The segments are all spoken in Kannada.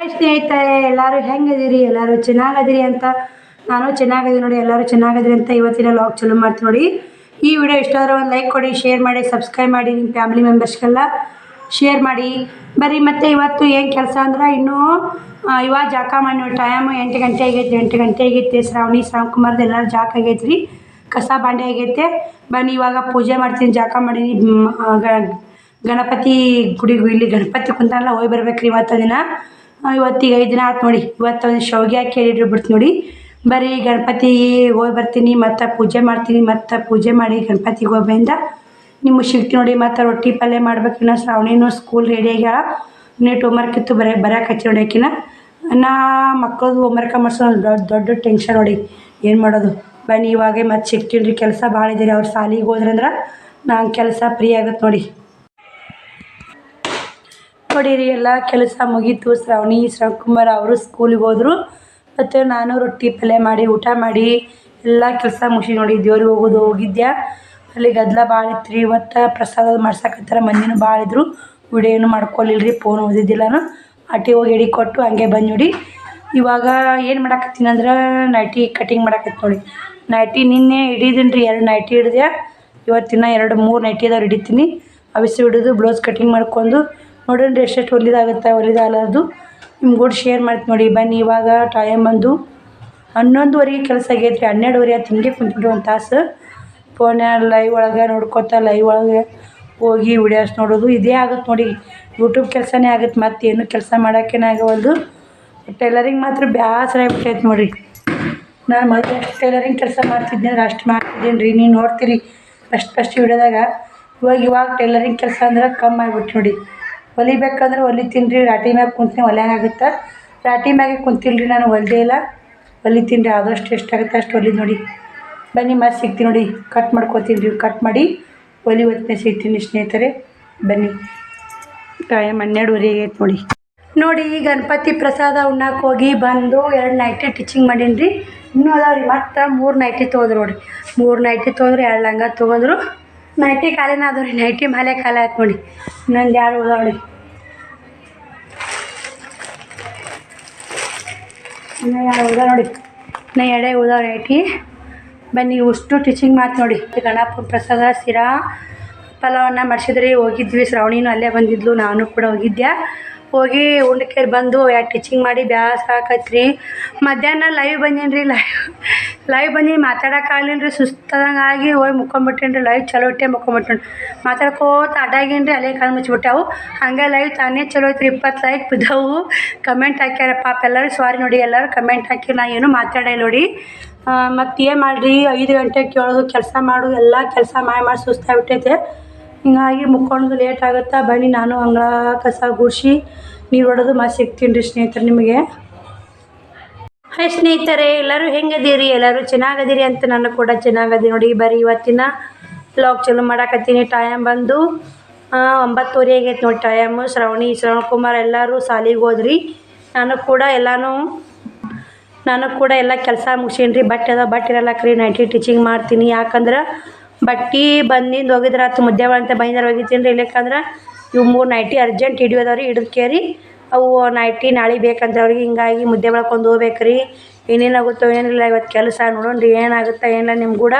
ಸ್ನೇಹಿತರೆ ಎಲ್ಲರೂ ಹೆಂಗಿದ್ದೀರಿ? ಎಲ್ಲರೂ ಚೆನ್ನಾಗದಿರಿ ಅಂತ ನಾನು ಚೆನ್ನಾಗಿದ್ದೀನಿ ನೋಡಿ. ಎಲ್ಲರೂ ಚೆನ್ನಾಗದಿರಿ ಅಂತ ಇವತ್ತಿನ ಲಾಗ್ ಚಾಲೂ ಮಾಡ್ತೀನಿ ನೋಡಿ. ಈ ವಿಡಿಯೋ ಇಷ್ಟ ಆದರೆ ಒಂದು ಲೈಕ್ ಕೊಡಿ, ಶೇರ್ ಮಾಡಿ, ಸಬ್ಸ್ಕ್ರೈಬ್ ಮಾಡಿ, ನಿಮ್ಮ ಫ್ಯಾಮಿಲಿ ಮೆಂಬರ್ಸ್ಗೆಲ್ಲ ಶೇರ್ ಮಾಡಿ. ಬರೀ ಮತ್ತು ಇವತ್ತು ಏನು ಕೆಲಸ ಅಂದ್ರೆ ಇನ್ನೂ ಇವಾಗ ಜಾಕ ಮಾಡಿ ನೋಡಿ. ಟೈಮ್ 8 ಗಂಟೆ ಆಗೈತೆ. 8 ಗಂಟೆ ಆಗೈತೆ. ಶ್ರಾವಣಕುಮಾರ್ದು ಎಲ್ಲರೂ ಜಾಕ ಆಗೈತೆ ರೀ. ಕಸ ಬಾಂಡೆ ಆಗೈತೆ. ಬನ್ನಿ ಇವಾಗ ಪೂಜೆ ಮಾಡ್ತೀನಿ. ಜಾಕ ಮಾಡೀನಿ. ಗಣಪತಿ ಗುಡಿಗೆ ಇಲ್ಲಿ ಗಣಪತಿ ಕುಂತಾನಲ್ಲ, ಹೋಗಿ ಬರ್ಬೇಕ್ರಿ ಇವತ್ತು ದಿನ. ಇವತ್ತಿಗೆ 5 ದಿನ ಆಯ್ತು ನೋಡಿ. ಇವತ್ತೊಂದು ಶಾವಿಗೆ ಹಾಕಿ ಬಿಡ್ತೀನಿ ನೋಡಿ. ಬರೀ ಗಣಪತಿಗೆ ಹೋಗಿ ಬರ್ತೀನಿ, ಮತ್ತು ಪೂಜೆ ಮಾಡ್ತೀನಿ. ಮತ್ತು ಪೂಜೆ ಮಾಡಿ ಗಣಪತಿಗೆ ಹೋಗ್ಬಂದ ನಿಮಗೆ ಸಿಗ್ತೀನಿ ನೋಡಿ. ಮತ್ತು ರೊಟ್ಟಿ ಪಲ್ಯ ಮಾಡ್ಬೇಕು. ಇನ್ನು ಶ್ರಾವಣಿನೂ ಸ್ಕೂಲ್ ರೆಡಿ ಆಗ್ಯಾಳ. ನೀಟ್ ಹೋಮ್ವರ್ಕ್ ಇತ್ತು, ಬರೋಕೆ ಹಚ್ಚಿ ನೋಡಿ ಆಕಿನ. ನಾ ಮಕ್ಕಳದು ಹೋಮ್ವರ್ಕ ಮಾಡ್ಸೋದು ದೊಡ್ಡ ಟೆನ್ಷನ್ ನೋಡಿ. ಏನು ಮಾಡೋದು? ಬನ್ನಿ ಇವಾಗ ಮತ್ತು ಸಿಗ್ತೀನಿ ರೀ. ಕೆಲಸ ಭಾಳ ಇದೆ ರೀ. ಅವ್ರು ಶಾಲಿಗೆ ಹೋದ್ರಂದ್ರೆ ನಂಗೆ ಕೆಲಸ ಫ್ರೀ ಆಗುತ್ತೆ ನೋಡಿ. ನೋಡಿರಿ, ಎಲ್ಲ ಕೆಲಸ ಮುಗೀತು. ಶ್ರಾವಣಕುಮಾರ್ ಅವರು ಸ್ಕೂಲಿಗೆ ಹೋದರು. ಮತ್ತು ನಾನು ರೊಟ್ಟಿ ಪಲ್ಯ ಮಾಡಿ ಊಟ ಮಾಡಿ ಎಲ್ಲ ಕೆಲಸ ಮುಗಿಸಿ ನೋಡಿ. ದೇವ್ರಿಗೆ ಹೋಗಿದ್ದೆ. ಅಲ್ಲಿ ಗದ್ದಲ ಭಾಳ ಇತ್ತು ರೀ. ಇವತ್ತು ಪ್ರಸಾದ ಮಾಡ್ಸಕತ್ತಾರ. ಮಂದಿನೂ ಭಾಳ ಇದ್ದರು. ವಿಡಿಯೋ ಏನು ಮಾಡ್ಕೊಲಿಲ್ಲ ರೀ. ಫೋನ್ ಓದಿದ್ದಿಲ್ಲನು. ಆಟಿ ಹೋಗಿ ಎಡಿ ಕೊಟ್ಟು ಹಂಗೆ ಬಂದು ನೋಡಿ. ಇವಾಗ ಏನು ಮಾಡಾಕತ್ತೀನಿ ಅಂದ್ರೆ ನೈಟಿ ಕಟಿಂಗ್ ಮಾಡಾಕತ್ತೀನಿ ನೋಡಿ. ನೈಟಿ ನಿನ್ನೆ ಹಿಡಿದೀನಿ ರೀ. 2 ನೈಟಿ ಹಿಡಿದೆ. ಇವತ್ತಿನ 2-3 ನೈಟಿ ಇದಾವೆ ಹಿಡಿತೀನಿ. ಅವಿಸಿ ಹಿಡಿದು ಬ್ಲೌಸ್ ಕಟಿಂಗ್ ಮಾಡ್ಕೊಂಡು ನೋಡೋಣ ರೀ ಎಷ್ಟೆಷ್ಟು ಹೊಲಿದಾಗಲಾರ್ದು ನಿಮ್ಮ ಕೂಡ ಶೇರ್ ಮಾಡ್ತೀನಿ ನೋಡಿ. ಬನ್ನಿ ಇವಾಗ ಟೈಮ್ ಬಂದು 11:30 ಕೆಲಸ ಆಗೈತೆ ರೀ. 12:30 ಆಯ್ತು. ಹಿಂಗೆ ಕುಂತ್ಬಿಟ್ಟು ಒಂದು ತಾಸು ಫೋನ್ಯಾಗ ಲೈವ್ ಒಳಗೆ ನೋಡ್ಕೊತ ಲೈವ್ ಒಳಗೆ ಹೋಗಿ ವಿಡಿಯೋಸ್ ನೋಡೋದು ಇದೇ ಆಗುತ್ತೆ ನೋಡಿ. ಯೂಟ್ಯೂಬ್ ಕೆಲಸನೇ ಆಗುತ್ತೆ. ಮತ್ತೇನು ಕೆಲಸ ಮಾಡೋಕ್ಕೇನೆ ಆಗವಲ್ದು. ಟೈಲರಿಂಗ್ ಮಾತ್ರ ಬೇಸರ ಆಗ್ಬಿಟ್ಟೈತೆ ನೋಡಿರಿ. ನಾನು ಮೊದಲು ಎಷ್ಟು ಟೈಲರಿಂಗ್ ಕೆಲಸ ಮಾಡ್ತಿದ್ದೆ ಅಂದ್ರೆ ಅಷ್ಟು ಮಾಡ್ತಿದ್ದೇನೆ ರೀ. ನೀವು ನೋಡ್ತೀರಿ ಫಸ್ಟ್ ವಿಡಿಯೋದಾಗ. ಇವಾಗ ಟೈಲರಿಂಗ್ ಕೆಲಸ ಅಂದ್ರೆ ಕಮ್ಮಿ ಆಗ್ಬಿಟ್ಟು ನೋಡಿ. ಹೊಲಿಬೇಕಂದ್ರೆ ಹೊಲಿತೀನಿ ರೀ. ರಾಟಿ ಮ್ಯಾಗ ಕುಂತೀನಿ, ಹೊಲ್ಯಾಂಗಾಗುತ್ತೆ. ರಾಟಿ ಮ್ಯಾಗೆ ಕುಂತಿಲ್ಲ ರೀ. ನಾನು ಹೊಲಿದೇ ಇಲ್ಲ. ಹೊಲಿತೀನಿ ರೀ. ಆದಷ್ಟು ಎಷ್ಟಾಗುತ್ತೆ ಅಷ್ಟು ಹೊಲಿದು ನೋಡಿ. ಬನ್ನಿ ಮತ್ತೆ ಸಿಗ್ತೀನಿ ನೋಡಿ. ಕಟ್ ಮಾಡ್ಕೊತೀನಿ ರೀ. ಕಟ್ ಮಾಡಿ ಹೊತ್ತನೇ ಸಿಗ್ತೀನಿ ಸ್ನೇಹಿತರೆ. ಬನ್ನಿ ಟೈಮ್ 12:30 ಆಗೈತೆ ನೋಡಿ. ನೋಡಿ ಗಣಪತಿ ಪ್ರಸಾದ ಉಣ್ಣಕ್ಕೆ ಹೋಗಿ ಬಂದು 2 ನೈಟಿ ಟಿಚಿಂಗ್ ಮಾಡೀನಿ ರೀ. ಇನ್ನೂ ಅದಾವ ರೀ. ಮತ್ತು 3 ನೈಟಿ ತೊಗೊಂಡ್ರು ನೋಡಿ. 3 ನೈಟಿ ತೊಗೊಂಡ್ರು, 2 ಲಂಗ ತೊಗೊಂಡ್ರು. ನೈಟಿ ಖಾಲಿನ ಅದಾವ ರೀ. ನೈಟಿ ಮೇಲೆ ಖಾಲಿ ಆಯ್ತು ನೋಡಿ. ಇನ್ನೊಂದು 2 ಉದಾವ ನೋಡಿ. ಇನ್ನೂ 2 ಉದಾವ ನೋಡಿ. ಇನ್ನೂ 2 ಉದಾವ ನೈಟಿ. ಬನ್ನಿ ಇಷ್ಟು ಟಿಚಿಂಗ್ ಮಾಡ್ತೀನಿ ನೋಡಿ. ಗಣಪನ ಪ್ರಸಾದ ಶಿರಾ ಪಲಾವನ್ನ ಮಾಡಿಸಿದ್ರಿ. ಹೋಗಿದ್ವಿ. ಶ್ರಾವಣಿನೂ ಅಲ್ಲೇ ಬಂದಿದ್ಲು. ನಾನು ಕೂಡ ಹೋಗಿದ್ದೆ. ಹೋಗಿ ಉಂಡ್ಕೇರಿ ಬಂದು 2 ಟಿಚಿಂಗ್ ಮಾಡಿ ಬೇಸರ ಆಕತ್ರಿ. ಮಧ್ಯಾಹ್ನ ಲೈವ್ ಬಂದೀನಿ ರೀ. ಲೈವ್ ಬಂದೀನಿ. ಮಾತಾಡೋಕ್ಕಾಗಲಿಲ್ಲ ರೀ. ಸುಸ್ತಾದಂಗೆ ಆಗಿ ಹೋಗಿ ಮುಕ್ಕೊಂಬಿಟ್ಟೇನಿ ರೀ. ಲೈವ್ ಚಲೋ ಇಟ್ಟೆ ಮುಕ್ಕೊಂಬಿಟ್ಟೇನಿ. ಮಾತಾಡ್ಕೋತ ಅಡ್ಡಾಗೀನಿ ರೀ. ಅಲ್ಲೇ ಕಾಲು ಮುಚ್ಚಿಬಿಟ್ಟಾವು. ಹಾಗೆ ಲೈವ್ ತಾನೇ ಚಲೋ ಐತ್ರಿ. 20 ಲೈಕ್ ಬಿದ್ದವು. ಕಮೆಂಟ್ ಹಾಕ್ಯಾರ ಪಾಪ ಎಲ್ಲರೂ. ಸಾರಿ ನೋಡಿ. ಎಲ್ಲರೂ ಕಮೆಂಟ್ ಹಾಕಿ ನಾ ಏನೂ ಮಾತಾಡಿಲ್ಲ ನೋಡಿ. ಮತ್ತು ಏನು ಮಾಡಿರಿ 5 ಗಂಟೆಗೆ ಕೇಳೋದು, ಕೆಲಸ ಮಾಡೋದು, ಎಲ್ಲ ಕೆಲಸ ಮಾಡಿ ಸುಸ್ತಾಗ್ಬಿಟ್ಟೈತೆ. ಹಿಂಗಾಗಿ ಮುಕ್ಕೊಂಡು ಲೇಟ್ ಆಗುತ್ತೆ. ಬನ್ನಿ ನಾನು ಅಂಗಳ ಕಸ ಗುಡಿಸಿ ನೀರು ಹೊಡೆದು ಮತ್ತೆ ಸಿಗ್ತೀನಿ ರೀ ಸ್ನೇಹಿತರೆ ನಿಮಗೆ. ಹಾಯ್ ಸ್ನೇಹಿತರೆ, ಎಲ್ಲರೂ ಹೆಂಗದೀರಿ? ಎಲ್ಲರೂ ಚೆನ್ನಾಗದೀರಿ ಅಂತ ನಾನು ಕೂಡ ಚೆನ್ನಾಗದೀನಿ ನೋಡಿ. ಬರೀ ಇವತ್ತಿನ ವ್ಲಾಗ್ ಚಾಲೂ ಮಾಡಾಕತ್ತೀನಿ. ಟೈಮ್ ಬಂದು 9:30 ಆಗೈತೆ ನೋಡಿ ಟೈಮು. ಶ್ರಾವಣಕುಮಾರ್ ಎಲ್ಲರೂ ಶಾಲಿಗೆ ಹೋದ್ರಿ. ನಾನು ಕೂಡ ಎಲ್ಲ ಕೆಲಸ ಮುಗಿಸೀನಿ ರೀ. ಬಟ್ಟೆ ಇರಲ್ಲಕ್ರಿ. ನೈಟಿ ಟಿಚಿಂಗ್ ಮಾಡ್ತೀನಿ. ಯಾಕಂದ್ರೆ ಬಟ್ಟೆ ಬಂದಿಂದ ಹೋಗಿದ್ರೆ ಆತು. ಮುದ್ದೆ ಅಂತ ಬಂದಿದ್ದಾರೆ ಹೋಗಿದ್ದೀನಿ ರೀ. ಇಲ್ಲಕ್ಕಂದ್ರೆ ಇವು 3 ನೈಟಿ ಅರ್ಜೆಂಟ್ ಹಿಡಿಯೋದವ್ರಿ. ಹಿಡಿದು ಕೇರಿ ಅವು ನೈಟಿ ನಾಳೆ ಬೇಕಂತ ಅವ್ರಿಗೆ. ಹಿಂಗಾಗಿ ಮುದ್ದೆ ಬೆಳ್ಕೊಂಡು ಹೋಗ್ಬೇಕು ರೀ. ಏನೇನಾಗುತ್ತೋ ಏನಿಲ್ಲ ಇವತ್ತು ಕೆಲಸ ನೋಡೋಣ ರೀ. ಏನಾಗುತ್ತಾ ಏನಿಲ್ಲ ನಿಮ್ಮ ಕೂಡ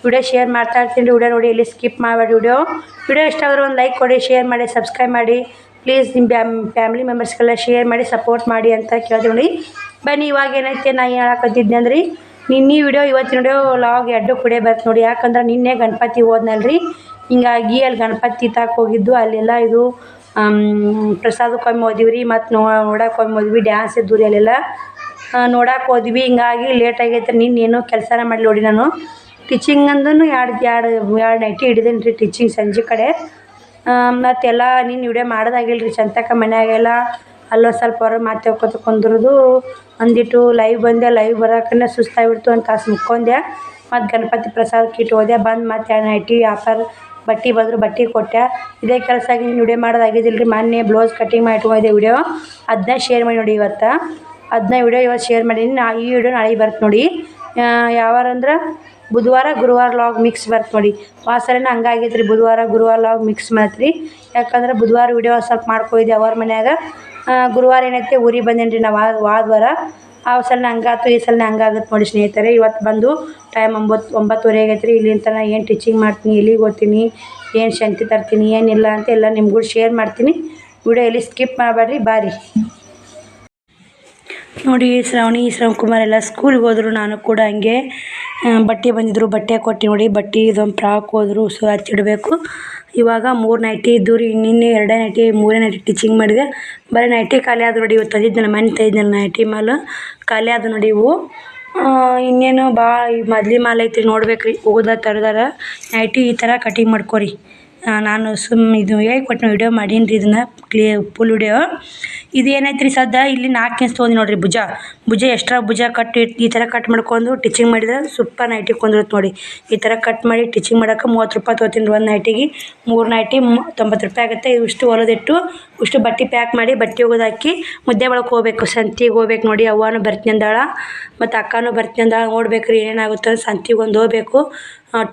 ವಿಡಿಯೋ ಶೇರ್ ಮಾಡ್ತಾ ಇರ್ತೀನಿ ರೀ. ವಿಡಿಯೋ ನೋಡಿ ಎಲ್ಲಿ ಸ್ಕಿಪ್ ಮಾಡಬೇಡಿ. ವಿಡಿಯೋ ಇಷ್ಟ ಆದರೆ ಒಂದು ಲೈಕ್ ಕೊಡಿ, ಶೇರ್ ಮಾಡಿ, ಸಬ್ಸ್ಕ್ರೈಬ್ ಮಾಡಿ ಪ್ಲೀಸ್. ನಿಮ್ಮ ಫ್ಯಾಮಿಲಿ ಮೆಂಬರ್ಸ್ಗೆಲ್ಲ ಶೇರ್ ಮಾಡಿ ಸಪೋರ್ಟ್ ಮಾಡಿ ಅಂತ ಕೇಳ್ತೀವಿ ನೋಡಿ. ಬನ್ನಿ ಇವಾಗ ಏನೈತೆ ನಾ ಹೇಳಕತ್ತಿದ್ದೆ ಅಂದ್ರೆ ನಿನ್ನೆ ವಿಡಿಯೋ ಇವತ್ತಿನ ವಿಡಿಯೋ ಲಾಗ್ 2 ಕುಡಿಯೋ ಬರ್ತು ನೋಡಿ. ಯಾಕಂದ್ರೆ ನಿನ್ನೆ ಗಣಪತಿ ಹೋದ್ನಲ್ರಿ. ಹಿಂಗಾಗಿ ಅಲ್ಲಿ ಗಣಪತಿ ತಾಕ ಹೋಗಿದ್ದು. ಅಲ್ಲೆಲ್ಲ ಇದು ಪ್ರಸಾದಕ್ಕೊಮ್ಮೆ ಹೋದಿವಿ ರೀ. ಮತ್ತು ನೋಡೋಕ್ಕೊಮ್ಮೆ ಹೋದ್ವಿ. ಡ್ಯಾನ್ಸ್ ಇದ್ದು ರೀ ಅಲ್ಲೆಲ್ಲ ನೋಡಕ್ಕೆ ಹೋದ್ವಿ. ಹಿಂಗಾಗಿ ಲೇಟ್ ಆಗೈತೆ. ನಿನ್ನೇನು ಕೆಲಸನ ಮಾಡಿ ನೋಡಿ. ನಾನು ಟಿಚಿಂಗ್ ಅಂದ್ರೂ 2 ನೈಟಿ ಹಿಡಿದೇನೆ ರೀ ಟಿಚಿಂಗ್ ಸಂಜೆ ಕಡೆ. ಮತ್ತೆಲ್ಲ ನಿನ್ನ ವಿಡಿಯೋ ಮಾಡೋದಾಗಿಲ್ಲ ರೀ. ಚಂತಕ ಮನ್ಯಾಗೆಲ್ಲ ಅಲ್ಲೊಂದು ಸ್ವಲ್ಪ ಹೊರಗೆ ಮಾತಾಡ್ಕೊತ ಕುಂದ್ರದು. ಅಂದಿಟ್ಟು ಲೈವ್ ಬಂದೆ. ಲೈವ್ ಬರೋಕನ್ನ ಸುಸ್ತಾಗಿಬಿಡ್ತು. ಒಂದು ತಾಸು ಮುಕ್ಕೊಂಡೆ. ಮತ್ತು ಗಣಪತಿ ಪ್ರಸಾದ ಕಿಟ್ ಹೋದೆ. ಬಂದು ಮತ್ತು 2 ನೈಟಿ ಆಫರ್ ಬಟ್ಟೆ ಬಂದರು. ಬಟ್ಟೆ ಕೊಟ್ಟೆ. ಇದೇ ಕೆಲಸ ಆಗಿ ವಿಡಿಯೋ ಮಾಡೋದಾಗಿದ್ದಿಲ್ಲ ರೀ. ಮೊನ್ನೆ ಬ್ಲೌಸ್ ಕಟಿಂಗ್ ಮಾಡಿ ಇಟ್ಕೊಂಡಿದ್ದೆ ವಿಡಿಯೋ. ಅದನ್ನ ಶೇರ್ ಮಾಡಿ ನೋಡಿ. ಅದನ್ನ ವಿಡಿಯೋ ಇವತ್ತು ಶೇರ್ ಮಾಡೀನಿ. ಈ ವಿಡಿಯೋ ನಾಳೆ ಬರುತ್ತೆ ನೋಡಿ. ಯಾವಾರಂದ್ರೆ ಬುಧವಾರ ಗುರುವಾರ ಲಾಗ್ ಮಿಕ್ಸ್ ಬರುತ್ತೆ ನೋಡಿ. ವಾಸರೇನ ಹಂಗಾಗಿದ್ರಿ. ಬುಧವಾರ ಗುರುವಾರ ಲಾಗ್ ಮಿಕ್ಸ್ ಮಾಡ್ತೀರಿ. ಯಾಕಂದ್ರೆ ಬುಧವಾರ ವಿಡಿಯೋ ಸ್ವಲ್ಪ ಮಾಡ್ಕೊಯ್ದೆ ಅವ್ರ ಮನ್ಯಾಗ. ಗುರುವಾರ ಏನೈತೆ ಊರಿಗೆ ಬಂದೇನಿ ರೀ ನಾವು ವಾರ ಆ ಸಲ ಹಂಗಾತು ಈ ಸಲ ಹಂಗಾಗುತ್ತೆ ನೋಡಿ ಸ್ನೇಹಿತರೆ. ಇವತ್ತು ಬಂದು ಟೈಮ್ 9:30 ಆಗೈತೆ ರೀ. ಇಲ್ಲಿಂದ ಏನು ಟೀಚಿಂಗ್ ಮಾಡ್ತೀನಿ, ಎಲ್ಲಿಗೆ ಹೋಗ್ತೀನಿ, ಏನು ಶಾಂತಿ ತರ್ತೀನಿ, ಏನಿಲ್ಲ ಅಂತ ಎಲ್ಲ ನಿಮ್ಗೂ ಶೇರ್ ಮಾಡ್ತೀನಿ. ವಿಡಿಯೋ ಎಲ್ಲಿ ಸ್ಕಿಪ್ ಮಾಡಬೇಡ್ರಿ, ಬಾರಿ ನೋಡಿ. ಶ್ರವಣಕುಮಾರ್ ಎಲ್ಲ ಸ್ಕೂಲ್ಗೆ ಹೋದರು, ನಾನು ಕೂಡ ಹಂಗೆ ಬಟ್ಟೆ ಬಂದಿದ್ರು, ಬಟ್ಟೆ ಕೊಟ್ಟು ನೋಡಿ. ಬಟ್ಟೆ ಇದೊಂದು ಫ್ರಾಕ್ ಹೋದ್ರು, ಸೊ ಹಚ್ಚಿಡಬೇಕು. ಇವಾಗ 3 ನೈಟಿ ಇದ್ದು ರೀ, ನಿನ್ನೆ 2 ನೈಟಿ 3 ನೈಟಿ ಟೀಚಿಂಗ್ ಮಾಡಿದೆ. ಬರೀ ನೈಟಿ ಖಾಲಿ ಆದ ನೋಡಿ. ಇವತ್ತು ತಂದಿದ್ನಲ್ಲ ಮನೆ ತಂದಿದ್ನಲ್ಲ ನೈಟಿ ಮಾಲ್ ಖಾಲಿ ಆದ ನೋಡಿ. ಇವು ಇನ್ನೇನು ಭಾಳ ಮೊದ್ಲಿ ಮಾಲ್ ಐತ್ರಿ, ನೋಡ್ಬೇಕು ರೀ. ಹೋಗೋದ ತರದಾರ ನೈಟಿ ಈ ಥರ ಕಟಿಂಗ್ ಮಾಡ್ಕೊರಿ. ನಾನು ಇದು ಹೇಗೆ ಕೊಟ್ಟು ವಿಡಿಯೋ ಮಾಡೀನಿ ರೀ, ಇದನ್ನು ಫುಲ್ ವಿಡಿಯೋ. ಇದು ಏನೈತೆ ರೀ ಸದ್ದ ಇಲ್ಲಿ 4 ಇಂಚ್ ತೊಗೊಂಡು ನೋಡಿರಿ. ಭುಜ ಎಕ್ಸ್ಟ್ರಾ ಭುಜ ಕಟ್ ಈ ಥರ ಕಟ್ ಮಾಡ್ಕೊಂಡು ಟೀಚಿಂಗ್ ಮಾಡಿದ್ರೆ ಸೂಪರ್ ನೈಟಿ ಕೊಂದಿರುತ್ತೆ ನೋಡಿ. ಈ ಥರ ಕಟ್ ಮಾಡಿ ಟೀಚಿಂಗ್ ಮಾಡೋಕೆ 30 ರೂಪಾಯಿ ತೊಗೊತೀನಿ. ಒಂದು ನೈಟಿಗೆ 3 ನೈಟಿ 90 ರೂಪಾಯಿ ಆಗುತ್ತೆ. ಇಷ್ಟು ಹೊಲದಿಟ್ಟು ಇಷ್ಟು ಬಟ್ಟೆ ಪ್ಯಾಕ್ ಮಾಡಿ ಬಟ್ಟೆ ಒಗೆದಾಕಿ ಮುದ್ದೆ ಒಳಗೆ ಹೋಗ್ಬೇಕು, ಸಂತಿಗೆ ಹೋಗ್ಬೇಕು ನೋಡಿ. ಅವ್ವನೂ ಬರ್ತೀನಿ ಅಂದಾಳ ಮತ್ತು ಅಕ್ಕನೂ ಬರ್ತೀನಿ ಅಂದಾಳ. ನೋಡ್ಬೇಕು ರೀ ಏನೇನಾಗುತ್ತೆ. ಸಂತಿಗೆ ಒಂದು ಹೋಗ್ಬೇಕು.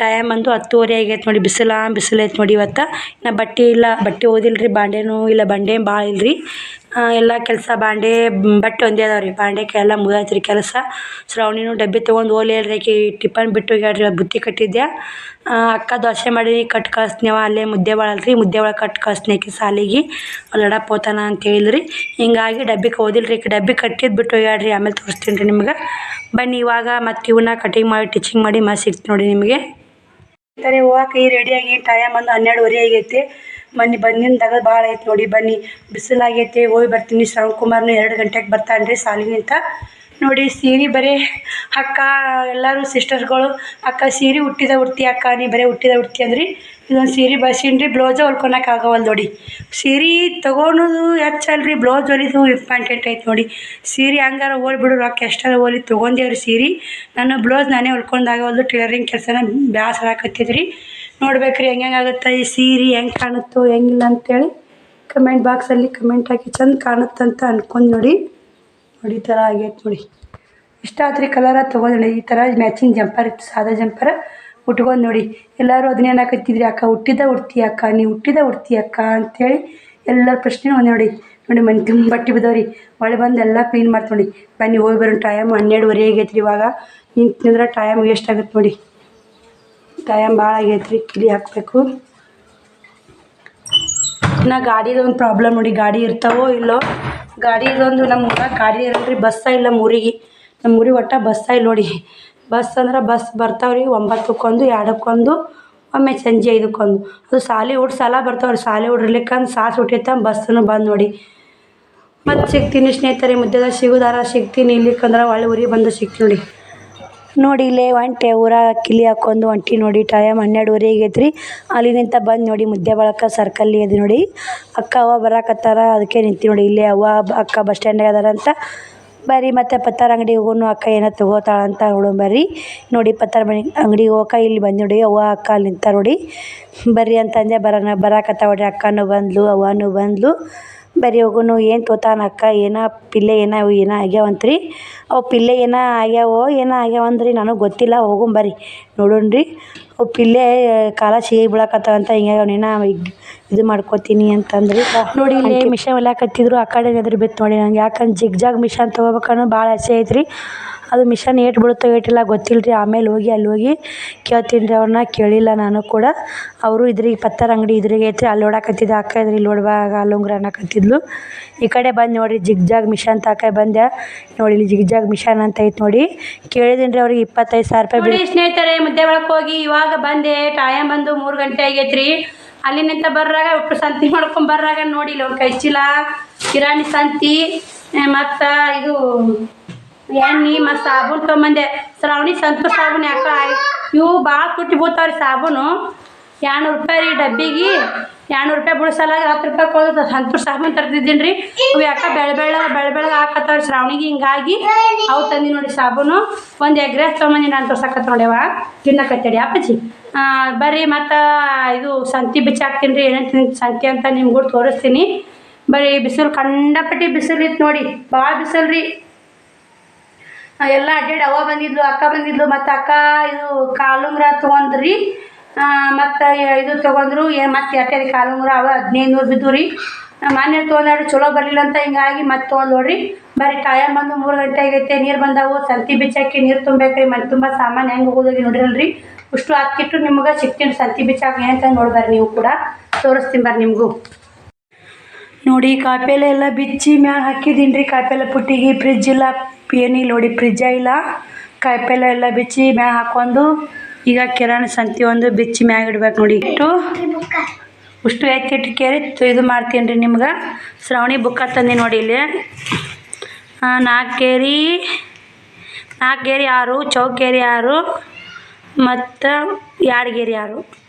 ಟೈಮ್ ಬಂದು 10:30 ಆಗೈತೆ ನೋಡಿ. ಬಿಸಿಲು ಐತೆ ನೋಡಿ. ಇವತ್ತು ನಾ ಬಟ್ಟೆ ಓದಿಲ್ಲ ರೀ. ಬಾಂಡೆನೂ ಇಲ್ಲ, ಬಾಂಡೆ ಭಾಳ ಇಲ್ಲ ರೀ. ಎಲ್ಲ ಕೆಲಸ ಬಟ್ಟೆ ಒಂದೇ ಅದಾವೆ ರೀ. ಬಾಂಡೆಗೆ ಎಲ್ಲ ಮುಗಿದೈತೆ ರೀ ಕೆಲಸ. ಶ್ರಾವಣಿನೂ ಡಬ್ಬಿ ತೊಗೊಂಡು ಓಲಿ ಹೇಳ್ರಿ, ಆಕಿ ಟಿಫನ್ ಬಿಟ್ಟು ಹೋಗ್ಯಾಡ್ರಿ. ಬುತ್ತಿ ಕಟ್ಟಿದ್ದೆ. ಅಕ್ಕ ದೋಸೆ ಮಾಡಿ ಕಟ್ ಕಳಿಸ್ತೀವ. ಅಲ್ಲೇ ಮುದ್ದೆ ಒಳಗೆ ಮುದ್ದೆ ಒಳಗೆ ಕಟ್ ಕಳಿಸ್ತೀನಿ ಆಕಿ ಸಾಲಿಗೆ. ಲಡಪ್ ಹೋತಾನ ಅಂತ ಹೇಳಿದ್ರಿ. ಹಿಂಗಾಗಿ ಡಬ್ಬಿಗೆ ಓದಿಲ್ಲ ರೀ. ಡಬ್ಬಿ ಕಟ್ಟಿದ್ದು ಬಿಟ್ಟು ಹೋಗ್ಯಾಡ್ರಿ. ಆಮೇಲೆ ತೋರಿಸ್ತೀನಿ ರೀ ನಿಮ್ಗೆ. ಬನ್ನಿ ಇವಾಗ ಮತ್ತು ಇವನ್ನ ಕಟಿಂಗ್ ಮಾಡಿ ಟೀಚಿಂಗ್ ಮಾಡಿ ಸಿಗ್ತೀನಿ ನೋಡಿ ನಿಮಗೆ. ಈ ಥರ ಹೋಗಕ್ಕೆ ರೆಡಿಯಾಗಿ ಟೈಮ್ ಬಂದು 12:30 ಆಗೈತಿ. ಬಂದಿನ ಭಾಳ ಐತೆ ನೋಡಿ. ಬನ್ನಿ ಬಿಸಿಲಾಗೈತೆ, ಹೋಗಿ ಬರ್ತೀನಿ. ಶ್ರವಣಕುಮಾರ್ನು 2 ಗಂಟೆಗೆ ಬರ್ತಾನೆ ರೀ ಸಾಲಿನಿಂದ ನೋಡಿ. ಸೀರೆ ಬರೀ ಅಕ್ಕ ಎಲ್ಲರೂ ಸಿಸ್ಟರ್ಗಳು, ಅಕ್ಕ ಸೀರೆ ಉಡ್ತಿ ಅಕ್ಕ, ನೀ ಬರೀ ಉಡ್ತಿ ಅಂದ್ರಿ. ಇದೊಂದು ಸೀರೆ ಬಸ್ಸಿನ್ರಿ, ಬ್ಲೌಸ ಹೊಲ್ಕೊಳಕ್ಕೆ ಆಗವಲ್ಲ ನೋಡಿ. ಸೀರೆ ತೊಗೊಳೋದು ಹೆಚ್ಚಲ್ರಿ, ಬ್ಲೌಸ್ ಹೊಲಿದು ಇಂಪಾರ್ಟೆಂಟ್ ಐತೆ ನೋಡಿ. ಸೀರೆ ಹಂಗಾರ ಹೋಲ್ಬಿಡು, ರೊಕ್ಕ ಎಷ್ಟಾರ ಹೋಲಿ ತೊಗೊಂಡೇವ್ರಿ ಸೀರೆ. ನಾನು ಬ್ಲೌಸ್ ನಾನೇ ಹೊಲ್ಕೊಂಡಾಗವಲ್ದು. ಟೈಲರಿಂಗ್ ಕೆಲಸನ ಬ್ಯಾಸರ ಆಕತ್ತಿದ್ರಿ. ನೋಡ್ಬೇಕ್ರಿ ಹೆಂಗಾಗುತ್ತೆ ಈ ಸೀರೆ, ಹೆಂಗೆ ಕಾಣುತ್ತೋ ಹೆಂಗಿಲ್ಲ ಅಂತೇಳಿ ಕಮೆಂಟ್ ಬಾಕ್ಸಲ್ಲಿ ಕಮೆಂಟ್ ಹಾಕಿ. ಚಂದ ಕಾಣುತ್ತಂತ ಅನ್ಕೊಂಡು ನೋಡಿ. ಈ ಥರ ಆಗೈತೆ ನೋಡಿ. ಇಷ್ಟ ಆತ್ರಿ ಕಲರ ತೊಗೊಂಡು ಈ ಥರ ಮ್ಯಾಚಿಂಗ್ ಜಂಪರ್ ಇತ್ತು, ಸಾದಾ ಜಂಪರ ಉಟ್ಕೊಂಡು ನೋಡಿ. ಎಲ್ಲರೂ ಅದನ್ನೇನು ಹಾಕತ್ತಿದ್ರಿ, ಅಕ್ಕ ಉಡ್ತಿ ಅಕ್ಕ, ನೀವು ಉಡ್ತಿ ಅಕ್ಕ ಅಂಥೇಳಿ ಎಲ್ಲರ ಪ್ರಶ್ನೆ ನೋಡಿ. ಮನೆ ತುಂಬ ಬಟ್ಟೆ ಬಿದ್ದವ್ರಿ. ಒಳ್ಳೆ ಬಂದು ಎಲ್ಲ ಕ್ಲೀನ್ ಮಾಡ್ಕೊಂಡು ಬನ್ನಿ ಹೋಗಿ ಬರೋಣ. ಟೈಮ್ 12:30 ಆಗೈತೆ ರೀ. ಇವಾಗ ನಿಂತ್ರೆ ಟೈಮ್ ವೇಸ್ಟ್ ಆಗುತ್ತೆ ನೋಡಿ. ಟೈಮ್ ಭಾಳ ಆಗೈತೆ ರೀ. ಕಿಲಿ ಹಾಕಬೇಕು. ನಾ ಗಾಡಿದೊಂದು ಪ್ರಾಬ್ಲಮ್ ನೋಡಿ. ಗಾಡಿ ಇರ್ತಾವೋ ಇಲ್ಲೋ. ಗಾಡಿ ಇದೊಂದು ನಮ್ಮ ಊರಾಗ ಗಾಡಿ ಇರಲ್ರಿ. ಬಸ್ಸ ಇಲ್ಲ ನಮ್ಮೂರಿಗೆ. ನಮ್ಮೂರಿಗೆ ಒಟ್ಟು ಬಸ್ಸ ಇಲ್ಲ ನೋಡಿ. ಬಸ್ ಅಂದ್ರೆ ಬಸ್ ಬರ್ತಾವ್ರಿ 9ಕ್ಕೆ1, 2ಕ್ಕೆ1, ಒಮ್ಮೆ ಸಂಜೆ 5ಕ್ಕೆ1. ಅದು ಸಾಲಿ ಹುಡ್ರು ಸಾಲ ಬರ್ತಾವ್ರಿ. ಸಾಲಿ ಹುಡ್ರಿರ್ಲಿಕ್ಕಂದು ಸಾಸ್ ಹುಟ್ಟಿತ್ತ ಬಸ್ಸನ್ನು ಬಂದು ನೋಡಿ. ಮತ್ತು ಸಿಗ್ತೀನಿ ಸ್ನೇಹಿತರೆ. ಮುದ್ದೆದಾಗ ಸಿಗೋದಾರ ಸಿಗ್ತೀನಿ. ಇಲ್ಲಿಕ್ಕಂದ್ರೆ ಒಳ್ಳೆ ಊರಿಗೆ ಬಂದು ಸಿಗ್ತೀನಿ ನೋಡಿ. ಇಲ್ಲೇ ಒಂಟೆ ಊರಾಗ ಕಿಲಿ ಹಾಕೊಂಡು ಒಂಟಿ ನೋಡಿ. ಟೈಮ್ 12:30 ಆಗೈತೆ ರೀ. ಅಲ್ಲಿನಿಂದ ಬಂದು ನೋಡಿ ಮುದ್ದೆ ಬಳಕ ಸರ್ಕಲ್ಲಿ ಅದು ನೋಡಿ. ಅಕ್ಕ ಅವ್ವ ಬರಾಕತ್ತಾರ, ಅದಕ್ಕೆ ನಿಂತು ನೋಡಿ. ಇಲ್ಲೇ ಅವ್ವ ಅಕ್ಕ ಬಸ್ ಸ್ಟ್ಯಾಂಡಾಗ ಅದಾರಂತ. ಬರ್ರಿ ಮತ್ತು ಪತ್ತಾರ ಅಂಗಡಿಗೆ ಹೋಗೋನು. ಅಕ್ಕ ಏನೋ ತೊಗೋತಾಳಂತ ನೋಡೋಣ ಬರ್ರಿ ನೋಡಿ. ಪತ್ತಾರ ಅಂಗಡಿಗೆ ಹೋಗಕ್ಕೆ ಇಲ್ಲಿ ಬಂದು ನೋಡಿ. ಅವ್ವ ಅಕ್ಕ ಅಲ್ಲಿ ನಿಂತಾರ ನೋಡಿ. ಬರ್ರಿ ಅಂತಂದೆ ಬರಾಕತ್ತಾವ ನೋಡ್ರಿ. ಅಕ್ಕನೂ ಬಂದ್ಲು, ಅವ್ವನೂ ಬಂದ್ಲು. ಬರೀ ಹೋಗೋನು. ಏನು ತೋತಾನ ಅಕ್ಕ, ಪಿಲ್ಲೆ ಆಗ್ಯಾವಂತ್ರಿ. ಅವು ಪಿಲ್ಲೆ ಆಗ್ಯಾವಂದ್ರಿ, ನನಗೆ ಗೊತ್ತಿಲ್ಲ. ಹೋಗೋಣ ಬರ್ರಿ ನೋಡೋಣ್ರಿ. ಅವು ಪಿಲ್ಲೆ ಕಾಲ ಸಿಗಿ ಬೀಳಕತ್ತಾವಂತ. ಹಿಂಗಾಗಿ ಅವನೇನ ಇದು ಮಾಡ್ಕೋತೀನಿ ಅಂತಂದ್ರಿ ನೋಡಿ. ಇಲ್ಲಿ ಮಿಷನ್ ಹೊಲ್ಯಾಕತ್ತಿದ್ರು. ಆ ಕಡೆ ಎದುರು ಬಿತ್ತು ನೋಡಿ. ನಂಗೆ ಯಾಕಂದ್ರೆ ಜಿಗ್ಜಾಗ್ ಮಿಷನ್ ತೊಗೋಬೇಕನ್ನೋ ಭಾಳ ಆಸೆ ಐತ್ರಿ. ಅದು ಮಿಷನ್ ಏಟು ಬೀಳುತ್ತೋ ಏಟಿಲ್ಲ ಗೊತ್ತಿಲ್ಲ ರೀ. ಆಮೇಲೆ ಅಲ್ಲಿ ಹೋಗಿ ಕೇಳ್ತೀನಿ ರೀ ಅವ್ರನ್ನ. ಕೇಳಿಲ್ಲ ನಾನು ಕೂಡ. ಅವರು ಇದ್ರಿಗೆ ಪತ್ತಾರ ಅಂಗಡಿ ಇದ್ರಿಗೆ ಐತ್ರಿ. ಅಲ್ಲಿ ನೋಡಾಕತ್ತಿದ್ದೆ. ಅಕ್ಕ ಇದ್ರಿ ಇಲ್ಲಿ ನೋಡುವಾಗ ಅಲ್ಲುಂಗ್ರ ಅನ್ನಕತ್ತಿದ್ಲು. ಈ ಕಡೆ ಬಂದು ನೋಡಿರಿ ಜಿಗ್ಜಾಗ್ ಮಿಷನ್ ತಾಕ ಬಂದೆ ನೋಡಿ. ಇಲ್ಲಿ ಜಿಗ್ಜಾಗ್ ಮಿಷನ್ ಅಂತ ಐತೆ ನೋಡಿ. ಕೇಳಿದ್ದೀನಿ ರೀ ಅವ್ರಿಗೆ 25,000 ರೂಪಾಯಿ ಬಿಡಿ. ಸ್ನೇಹಿತರೆ ಮುದ್ದೆ ಒಳಗೆ ಹೋಗಿ ಇವಾಗ ಬಂದೆ. ಟೈಮ್ ಬಂದು 3 ಗಂಟೆ ಆಗೈತ್ರಿ. ಅಲ್ಲಿನಿಂದ ಬರ್ರಾಗ ಒಟ್ಟು ಸಂತಿ ಮಾಡ್ಕೊಂಡು ಬರ್ರಾಗ ನೋಡಿ. ಇಲ್ಲಿ ಒಂದು ಕೈ ಚೀಲ, ಕಿರಾಣಿ ಸಂತಿ, ಮತ್ತು ಇದು ಎಣ್ಣೆ ಮತ್ತು ಸಾಬೂನು ತೊಗೊಂಬಂದೆ. ಶ್ರಾವಣಿ ಸಂತೂರ್ ಸಾಬೂನು. ಯಾಕೆ ಇವು ಭಾಳ ತುಟ್ಟಿ ಬೀಳ್ತಾವ್ರಿ ಸಾಬೂನು. 200 ರೂಪಾಯಿ ರೀ ಡಬ್ಬಿಗೆ. 200 ರೂಪಾಯಿ ಬಿಡಿಸಲ್ಲ. 10 ರೂಪಾಯಿ ಕೊಡೋದು ಸಂತೂರ್ ಸಾಬೂನು ತರ್ತಿದ್ದೀನಿ ರೀ. ಅವು ಯಾಕೆ ಬೆಳೆ ಹಾಕತ್ತವ್ರಿ ಶ್ರಾವಣಿಗೆ. ಹಿಂಗಾಗಿ ಅವು ತಂದಿ ನೋಡಿ ಸಾಬೂನು. ಒಂದು ಎಗ್ ರೈಸ್ ತೊಗೊಂಬಂದು ನಾನು ತೋರ್ಸಕತ್ತ ನೋಡ್ಯವ ತಿನ್ನಕತ್ತೇಳಿ ಅಪ್ಪಚ್ಚಿ. ಬರ್ರಿ ಮತ್ತು ಇದು ಸಂತಿ ಬಿಚ್ಚಾಕ್ತೀನಿ ರೀ. ಏನೇನು ಸಂತಿ ಅಂತ ನಿಮ್ಗೂ ತೋರಿಸ್ತೀನಿ. ಬರೀ ಬಿಸಿಲು ಕಂಡಪಟ್ಟಿ ಬಿಸಿಲು ಇತ್ತು ನೋಡಿ. ಭಾಳ ಬಿಸಿಲು ರೀ. ಎಲ್ಲ ಅಡ್ಡಾಡಿ ಅವ್ವ ಬಂದಿದ್ಲು, ಅಕ್ಕ ಬಂದಿದ್ಲು. ಮತ್ತು ಅಕ್ಕ ಇದು ಕಾಲುಂಗ್ರ ತೊಗೊಂಡ್ರಿ. ಮತ್ತು ಇದು ತೊಗೊಂಡ್ರು. ಮತ್ತು ಎಟ್ಟೆ ಕಾಲುಂಗ್ರ ಅವ 1500 ಬಿದ್ದು ರೀ. ಮಾನ್ಯ ತೊಗೊಂಡ್ರಿ ಚಲೋ ಬರಲಿಲ್ಲ ಅಂತ ಹಿಂಗಾಗಿ ಮತ್ತೆ ತೊಗೊಂಡು ನೋಡ್ರಿ. ಬರೀ ಟೈಮ್ ಬಂದು 3 ಗಂಟೆ ಆಗೈತೆ. ನೀರು ಬಂದಾವು, ಸಂತಿ ಬಿಚ್ಚಾಕಿ ನೀರು ತುಂಬೇಕ್ರಿ. ಮನೆ ತುಂಬ ಸಾಮಾನು ಹೆಂಗೆ ಹೋಗೋದಾಗಿ ನೋಡಿರಲ್ರಿ. ಅಷ್ಟು ಹತ್ತಿಟ್ಟು ನಿಮ್ಗೆ ಸಿಗ್ತೀನಿ ಸಂತಿ ಬಿಚ್ಚಾಕಿ ಏನಂತ ನೋಡ್ಬಾರ್ರಿ. ನೀವು ಕೂಡ ತೋರಿಸ್ತೀನಿ ಬರ್ರಿ ನಿಮಗೂ. ನೋಡಿ ಕಾಯಿಪಲ್ಲೆ ಎಲ್ಲ ಬಿಚ್ಚಿ ಮ್ಯಾಗ ಹಾಕಿದ್ದೀನಿ ರೀ. ಕಾಯಿಪಲ್ಲೆ ಪುಟ್ಟಿಗೆ ಫ್ರಿಜ್ ಇಲ್ಲ, ಏನಿಲ್ಲ ನೋಡಿ, ಫ್ರಿಜ್ಜೇ ಇಲ್ಲ. ಕಾಯಿಪಲ್ಲೆ ಎಲ್ಲ ಬಿಚ್ಚಿ ಮ್ಯಾಗ ಹಾಕೊಂಡು ಈಗ ಕಿರಾಣಿ ಸಂತಿ ಒಂದು ಬಿಚ್ಚಿ ಮ್ಯಾಗ ಇಡ್ಬೇಕು ನೋಡಿ. ಅಷ್ಟು ಎತ್ತಿಟ್ಟು ಕೇರಿ ಇದು ಮಾಡ್ತೀನಿ ರೀ. ನಿಮ್ಗೆ ಶ್ರಾವಣಿ ಬುಕ್ಕ ತಂದು ನೋಡಿ ಇಲ್ಲಿ 4 ಕೇರಿ 6, ಚೌಕೇರಿ 6 ಮತ್ತು 2 ಗೇರಿ 6,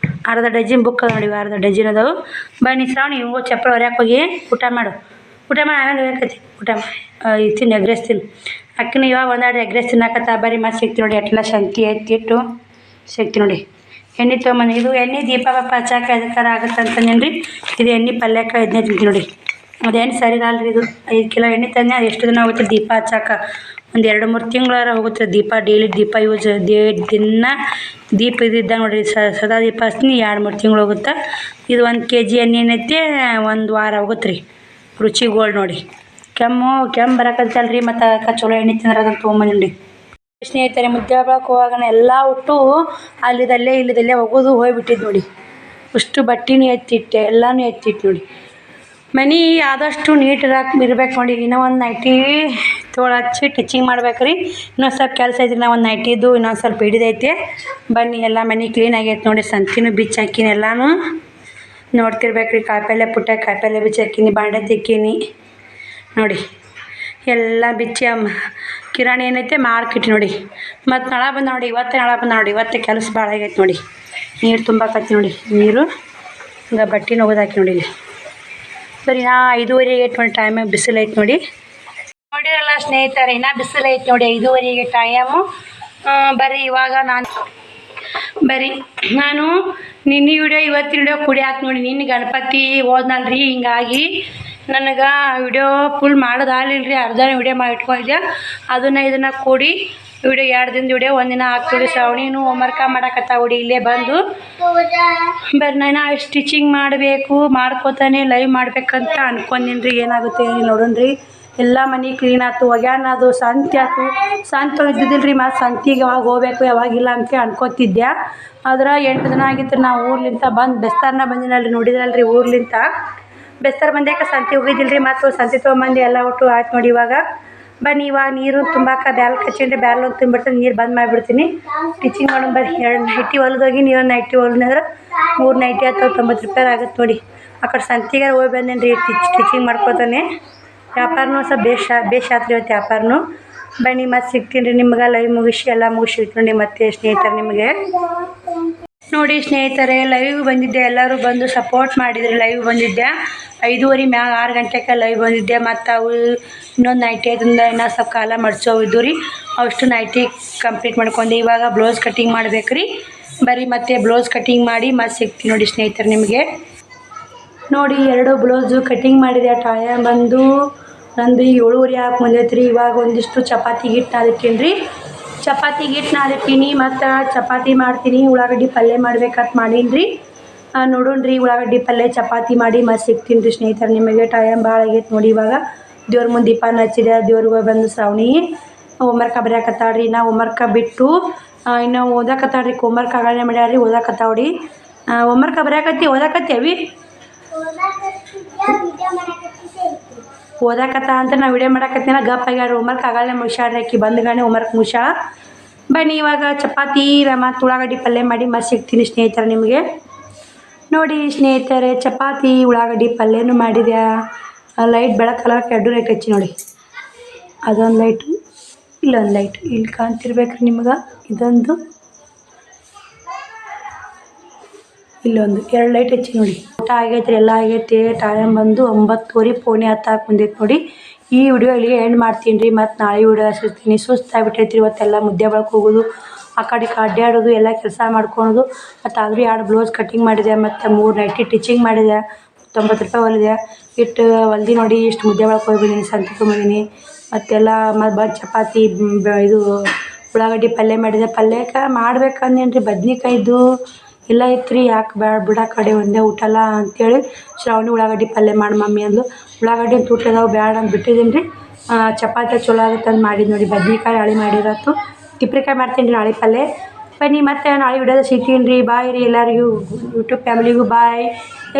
ಅರ್ಧ ಡಜನ್ ಬುಕ್ ಅದ ನೋಡಿ. ಅರ್ಧ ಡಜನ್ ಅದಾವು. ಬನ್ನಿ ಶ್ರಾವಣಿ ಇವು ಚಪ್ಪಲ್ ಹೊರ್ಯಾಕೆ ಹೋಗಿ ಊಟ ಮಾಡು. ಆಮೇಲೆ ಹೋಗಕತ್ತಿ ಊಟ ಮಾಡಿ ತಿನ್ನು, ಎಗ್ರೆಸ್ ತಿನ್ನು. ಅಕ್ಕನ ಇವಾಗ ಒಂದಾಡ್ರಿ ಎಗ್ರೆಸ್ ತಿನ್ನಕತ್ತ. ಬರೀ ಮತ್ತೆ ಸಿಗ್ತಿ ನೋಡಿ. ಅಟ್ಲ ಸಂತಿ ಎತ್ತಿಟ್ಟು ಸಿಗ್ತಿ ನೋಡಿ. ಎಣ್ಣೆ ತೊಗೊಂಬಂದು ಇದು ಎಣ್ಣೆ ದೀಪ ಬಾಪ ಹಚ್ಚಾಕ ಅದಕ್ಕಾರ ಆಗುತ್ತೆ ಅಂತಂದೇನು. ಇದು ಎಣ್ಣೆ ಪಲ್ಯಕ್ಕ ಇದನ್ನೇ ತಿಂತೀನಿ ನೋಡಿ. ಅದು ಎಣ್ಣೆ ಸರಿ ಅಲ್ರಿ. ಇದು 5 ಕಿಲೋ ಎಣ್ಣೆ ತಂದೆ. ಅದು ಎಷ್ಟು ದಿನ ಹೋಗುತ್ತೆ ದೀಪ ಹಚ್ಚಾಕ? ಒಂದು 2-3 ತಿಂಗಳಾರ ಹೋಗುತ್ತೆ ದೀಪ. ಡೈಲಿ ದೀಪ ಯೂಸ್ ದಿನ ದೀಪ ಇದ್ದಾಗ ನೋಡಿರಿ. ಸದಾ ದೀಪ ಹಚ್ತೀನಿ 2-3 ತಿಂಗಳು ಹೋಗುತ್ತೆ. ಇದು 1 kg ಎಣ್ಣೆ ಏನೈತೆ 1 ವಾರ ಹೋಗುತ್ತೆ ರೀ. ರುಚಿ ಗೋಲ್ಡ್ ನೋಡಿ. ಕೆಮ್ಮು ಬರಕತ್ತಲ್ರಿ. ಮತ್ತು ಅದಕ್ಕೆ ಚಲೋ ಎಣ್ಣೆ ತಿಂದ್ರೆ ಅದನ್ನು ತೊಗೊಂಬಂದಿ. ಸ್ನೇಹಿತರೆ ಮುದ್ದೆ ಬಳಕೆ ಹೋಗೋಣ ಎಲ್ಲ ಒಟ್ಟು ಇಲ್ಲಿದಲ್ಲೇ ಹೋಗೋದು ಹೋಗ್ಬಿಟ್ಟಿದ್ದು ನೋಡಿ. ಅಷ್ಟು ಬಟ್ಟೆನೂ ಎತ್ತಿಟ್ಟೆ, ಎಲ್ಲನೂ ಎತ್ತಿಟ್ಟು ನೋಡಿ. ಮನೆ ಆದಷ್ಟು ನೀಟಾಗಿ ಇರ್ಬೇಕು ನೋಡಿ. ಇನ್ನೂ ಒಂದು ನೈಟಿ ಹಚ್ಚಿ ಟಿಚಿಂಗ್ ಮಾಡ್ಬೇಕು ರೀ. ಇನ್ನೊಂದು ಸ್ವಲ್ಪ ಕೆಲಸ ಐತ್ರಿ. ನಾವು ಒಂದು ನೈಟಿದ್ದು ಇನ್ನೊಂದು ಸ್ವಲ್ಪ ಹಿಡಿದೈತೆ. ಬನ್ನಿ ಎಲ್ಲ ಮನೆ ಕ್ಲೀನ್ ಆಗೈತೆ ನೋಡಿ. ಸಂತಿನೂ ಬಿಚ್ಚಿ ಹಾಕಿನಿ, ಎಲ್ಲನೂ ನೋಡ್ತಿರ್ಬೇಕು ರೀ. ಕಾಯಿಪಲ್ಲೆ ಕಾಯಿಪಲ್ಲೆ ಬಿಚ್ಚಿ ಹಾಕಿನಿ, ಬಾಂಡೆ ತಿಕ್ಕೀನಿ ನೋಡಿ. ಎಲ್ಲ ಬಿಚ್ಚಿ ಕಿರಾಣಿ ಏನೈತೆ ಮಾರ್ಕಿಟ್ಟು ನೋಡಿ. ಮತ್ತು ನಳ ಬಂದ ನೋಡಿ. ಇವತ್ತೇ ಕೆಲಸ ಭಾಳ ಆಗೈತೆ ನೋಡಿ. ನೀರು ತುಂಬಾಕತ್ತಿ ನೋಡಿ. ನೀರು ಈಗ ಬಟ್ಟೆ ಒಗೆದಾಕಿ ನೋಡಿ. ಇಲ್ಲಿ ಬರೀ 5:30 ಆಗೈತೆ ನೋಡಿ. ಟೈಮಾಗಿ ಬಿಸಿಲು ಐತೆ ನೋಡಿ. ನೋಡಿರಲ್ಲ ಸ್ನೇಹಿತರೆ, ಇನ್ನೂ ಬಿಸಿಲು ಐತೆ ನೋಡಿ. 5:30 ಟೈಮು. ಇವಾಗ ನಾನು ನಿನ್ನೆ ವಿಡಿಯೋ ಇವತ್ತಿನ ವಿಡಿಯೋ ಕೂಡಿ ಹಾಕಿ ನೋಡಿ. ನಿನ್ನೆ ಗಣಪತಿ ಹೋದ್ನಲ್ರಿ, ಹಿಂಗಾಗಿ ನನಗೆ ವಿಡಿಯೋ ಫುಲ್ ಮಾಡೋದಾಗಲಿಲ್ಲ ರೀ. ಅರ್ಧ ವಿಡಿಯೋ ಮಾಡಿ ಇಟ್ಕೊಂಡಿದ್ದೆ. ಇದನ್ನು ಕೂಡಿ ವಿಡಿಯೋ 2 ದಿನದ ವಿಡಿಯೋ ಒಂದಿನ ಹಾಕ್ತೀವಿ. ಶ್ರಾವಣಿನೂ ಹೋಮ್ವರ್ಕ ಮಾಡಕತ್ತ ಹುಡಿ ಇಲ್ಲೇ ಬಂದು. ನಾನು ಸ್ಟಿಚಿಂಗ್ ಮಾಡಬೇಕು, ಮಾಡ್ಕೋತಾನೆ ಲೈವ್ ಮಾಡ್ಬೇಕಂತ ಅನ್ಕೊಂಡೀನಿ ರೀ. ಏನಾಗುತ್ತೆ ನೋಡೋಣ್ರಿ. ಎಲ್ಲ ಮನೆ ಕ್ಲೀನ್ ಆಯ್ತು, ಒಗ್ಯಾನ ಅದು ಸಂತಿ ಆಯ್ತು. ಸಂತಿ ಇದ್ದಿದ್ದಿಲ್ಲ ರೀ. ಮತ್ತು ಸಂತಿಗೆ ಯಾವಾಗ ಹೋಗ್ಬೇಕು ಯಾವಾಗಿಲ್ಲ ಅಂತ ಅನ್ಕೋತಿದ್ದೆ. ಆದ್ರೆ 8 ದಿನ ಆಗಿತ್ತು ನಾವು ಊರ್ಲಿಂತ ಬೆಸ್ತಾರನ ಬಂದಿನಲ್ರಿ. ನೋಡಿದ್ರಲ್ರಿ ಊರ್ಲಿಂತ ಬೆಸ್ತಾರ ಬಂದ್ಯಾಕೆ ಸಂತಿ ಹೋಗಿದ್ದಿಲ್ಲ ರೀ. ಮತ್ತು ಸಂತಿ ತೊಗೊಂಬಂದು ಎಲ್ಲ ಒಟ್ಟು ಆಯ್ತು ನೋಡಿ. ಬನ್ನಿ ಇವಾಗ ನೀರು ತುಂಬಾಕ ಬ್ಯಾಲ್ ಕಚ್ಚಿಂಡ್ರೆ ಬ್ಯಾಲ್ ಒಂದು ತುಂಬಿಡ್ತೀನಿ. ನೀರು ಬಂದ್ ಮಾಡಿಬಿಡ್ತೀನಿ. ಸ್ಟಿಚಿಂಗ್ ಮಾಡೋಣ ಬರ್ರಿ. 2 ನೈಟಿ ಹೊಲ್ದೋಗಿ ನೀವೊಂದು ನೈಟಿ ಹೊಲ್ದ್ರೆ 3 ನೈಟಿ ಅಥವಾ 90 ರೂಪಾಯಿ ಆಗುತ್ತೆ ನೋಡಿ. ಆ ಕಡೆ ಸಂತಿಗಾರ ಹೋಗಿ ಬಂದೇನು ರೀ. ಸ್ಟಿಚಿಂಗ್ ಮಾಡ್ಕೊತಾನೆ. ವ್ಯಾಪಾರನೂ ಸ್ವಲ್ಪ ಬೇಷ್ ಆತ್ರಿ ಇವತ್ತು ವ್ಯಾಪಾರನೂ. ಬನ್ನಿ ಮತ್ತೆ ಸಿಗ್ತೀನಿ ರೀ ನಿಮ್ಗೆ. ಲೈವ್ ಮುಗಿಸಿ ಎಲ್ಲ ಮುಗಿಸಿಟ್ಕೊಂಡು ಮತ್ತೆ ಸ್ನೇಹಿತರೆ ನಿಮಗೆ ನೋಡಿ. ಸ್ನೇಹಿತರೆ ಲೈವ್ ಬಂದಿದ್ದೆ, ಎಲ್ಲರೂ ಬಂದು ಸಪೋರ್ಟ್ ಮಾಡಿದ್ರಿ. ಲೈವ್ ಬಂದಿದ್ದೆ 5:30 ಮ್ಯಾಗ 6 ಗಂಟೆಗೆ ಲೈವ್ ಬಂದಿದ್ದೆ. ಮತ್ತು ಅವು ಇನ್ನೊಂದು ನೈಟಿ ಅದರಿಂದ ಇನ್ನೂ ಸ್ವಲ್ಪ ಕಾಲ ಮಡ್ಸೋವಿದ್ದು ರೀ. ಅಷ್ಟು ನೈಟಿ ಕಂಪ್ಲೀಟ್ ಮಾಡ್ಕೊಂಡೆ. ಇವಾಗ ಬ್ಲೌಸ್ ಕಟ್ಟಿಂಗ್ ಮಾಡ್ಬೇಕು ರೀ. ಮತ್ತೆ ಬ್ಲೌಸ್ ಕಟ್ಟಿಂಗ್ ಮಾಡಿ ಮತ್ತೆ ಸಿಗ್ತೀನಿ ನೋಡಿ ಸ್ನೇಹಿತರೆ ನಿಮಗೆ. ನೋಡಿ 2 ಬ್ಲೌಸು ಕಟ್ಟಿಂಗ್ ಮಾಡಿದೆ. ಟೈಮ್ ಬಂದು ನಂದು 7:30 ಆಗಿ ಬಂದೈತೆ ರೀ. ಇವಾಗ ಒಂದಿಷ್ಟು ಚಪಾತಿ ಹಿಟ್ಟು ನಾದಿಟ್ಟೀನಿ ರೀ. ಮತ್ತು ಚಪಾತಿ ಮಾಡ್ತೀನಿ. ಉಳ್ಳಾಗಡ್ಡಿ ಪಲ್ಯ ಮಾಡ್ಬೇಕಂತ ಮಾಡೀನಿ ರೀ. ನೋಡೋಣ್ರಿ. ಉಳ್ಳಾಗಡ್ಡಿ ಪಲ್ಯ ಚಪಾತಿ ಮಾಡಿ ಮತ್ತೆ ಸಿಗ್ತೀನಿ ರೀ ಸ್ನೇಹಿತರೆ ನಿಮಗೆ. ಟೈಮ್ ಭಾಳ ಆಗೈತೆ ನೋಡಿ. ಇವಾಗ ದೇವ್ರ ಮುಂದೆ ದೀಪಾನ ಹಚ್ಚಿದೆ. ದೇವ್ರಿಗೆ ಬಂದು ಶ್ರಾವಣಿ ಹೋಮ್ವರ್ಕ ಬರೆಯಕತ್ತಾಳ್ರಿ. ನಾ ಹೋಮ್ವರ್ಕ ಬಿಟ್ಟು ಇನ್ನು ಓದಾಕತ್ತಾಳ್ರಿ. ಹೋಮ್ವರ್ಕ್ ಆಗಲೇ ಮಾಡ್ಯಾಳ್ರಿ. ಓದಾಕತ್ತಾವ್ರಿ. ಹೋಮ್ವರ್ಕ ಬರೆಯಕತ್ತಿ ಓದಾಕತ್ತೇವಿ ಓದಾಕತ್ತ ಅಂತ ನಾವು ವಿಡಿಯೋ ಮಾಡಕತ್ತೀನ. ಗಪ್ ಆಗ್ಯಾರ. ಹೋಮ್ವರ್ಕ್ ಆಗಲೇ ಮುಗಿಸ್ಯಾಳ್ರಿ. ಆಕಿ ಬಂದ್ಗಾನೆ ಹೋಮ್ವರ್ಕ್ ಮುಗಿಸ್ಯಾಳ. ಬನ್ನಿ ಇವಾಗ ಚಪಾತಿ ಮತ್ತು ಉಳ್ಳಾಗಡ್ಡಿ ಪಲ್ಯ ಮಾಡಿ ಮತ್ತೆ ಸಿಗ್ತೀನಿ ಸ್ನೇಹಿತರೆ ನಿಮಗೆ. ನೋಡಿ ಸ್ನೇಹಿತರೆ ಚಪಾತಿ ಉಳ್ಳಾಗಡ್ಡಿ ಪಲ್ಯನೂ ಮಾಡಿದೆ. ಲೈಟ್ ಬೆಳಕಲ್ಲ 2 ಲೈಟ್ ಹಚ್ಚಿ ನೋಡಿ. ಅದೊಂದು ಲೈಟು, ಇಲ್ಲೊಂದು ಲೈಟ್, ಇಲ್ಲಿ ಕಾಣ್ತಿರ್ಬೇಕ್ರಿ ನಿಮ್ಗೆ. ಇದೊಂದು ಇಲ್ಲೊಂದು 2 ಲೈಟ್ ಹಚ್ಚಿ ನೋಡಿ. ಊಟ ಆಗೈತೆ ರೀ. ಎಲ್ಲ ಆಗೈತೆ. ಟೈಮ್ ಬಂದು 9:30 ಪೌಣೆ 10 ಬಂದೈತೆ ನೋಡಿ. ಈ ವಿಡಿಯೋ ಇಲ್ಲಿಗೆ ಎಂಡ್ ಮಾಡ್ತೀನಿ ರೀ. ಮತ್ತು ನಾಳೆ ವಿಡಿಯೋ ಸಿಗ್ತೀನಿ. ಸುಸ್ತಾಗ್ಬಿಟ್ಟೈತೆ ರೀ ಇವತ್ತೆಲ್ಲ. ಮುದ್ದೆ ಬಳಕೆ ಹೋಗೋದು, ಆ ಕಡೆ ಅಡ್ಡಾಡೋದು, ಎಲ್ಲ ಕೆಲಸ ಮಾಡ್ಕೊಳೋದು. ಮತ್ತು ಆದರೂ 2 ಬ್ಲೌಸ್ ಕಟ್ಟಿಂಗ್ ಮಾಡಿದೆ. ಮತ್ತು 3 ನೈಟಿ ಟಿಚಿಂಗ್ ಮಾಡಿದೆ. 90 ರೂಪಾಯಿ ಹೊಲಿದೆ. ಹೊಲ್ದು ನೋಡಿ. ಇಷ್ಟು ಮುದ್ದೆ ಬಳಕೆ ಹೋಗಿ ಬಂದೀನಿ. ಸಂತಿ ತೊಗೊಂಬಂದೀನಿ. ಮತ್ತೆಲ್ಲ ಬಂದು ಚಪಾತಿ ಇದು ಉಳ್ಳಾಗಡ್ಡಿ ಪಲ್ಯ ಮಾಡಿದೆ. ಪಲ್ಯಕ್ಕೆ ಮಾಡ್ಬೇಕಂದೇನು ರೀ. ಬದ್ನಿಕಾಯ್ದು ಇಲ್ಲ ಇತ್ತು ರೀ ಯಾಕೆ ಬ್ಯಾಡ ಬಿಡ ಕಡೆ ಒಂದೇ ಊಟಲ್ಲ ಅಂತೇಳಿ ಶ್ರಾವಣಿ ಉಳ್ಳಾಗಡ್ಡಿ ಪಲ್ಯ ಮಾಡಿ ಮಮ್ಮಿ ಅಂದ್ಲು. ಉಳ್ಳಾಗಡ್ಡಿ ಅಂತ ಊಟ ಅದಾವೆ ಬ್ಯಾಡ ಅಂತ ಬಿಟ್ಟಿದ್ದೀನಿ ರೀ. ಚಪಾತಿ ಚಲೋ ಆಗುತ್ತೆ ಅಂತ ಮಾಡಿದ್ದು ನೋಡಿ. ಬದ್ನಿಕಾಯಿ ನಾಳೆ ಮಾಡಿರತ್ತು, ತಿಪ್ರಿಕಾಯಿ ಮಾಡ್ತೀನಿ ರೀ ನಾಳೆ ಪಲ್ಯ. ಬನ್ನಿ ಮತ್ತೆ ನಾಳೆ ವಿಡಿಯೋದಾಗ ಸಿಗ್ತೀನಿ ರೀ. ಬಾಯ್ ರೀ ಎಲ್ಲರಿಗೂ, ಯೂಟ್ಯೂಬ್ ಫ್ಯಾಮಿಲಿಗೂ ಬಾಯ್.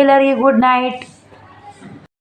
ಎಲ್ಲರಿಗೂ ಗುಡ್ ನೈಟ್.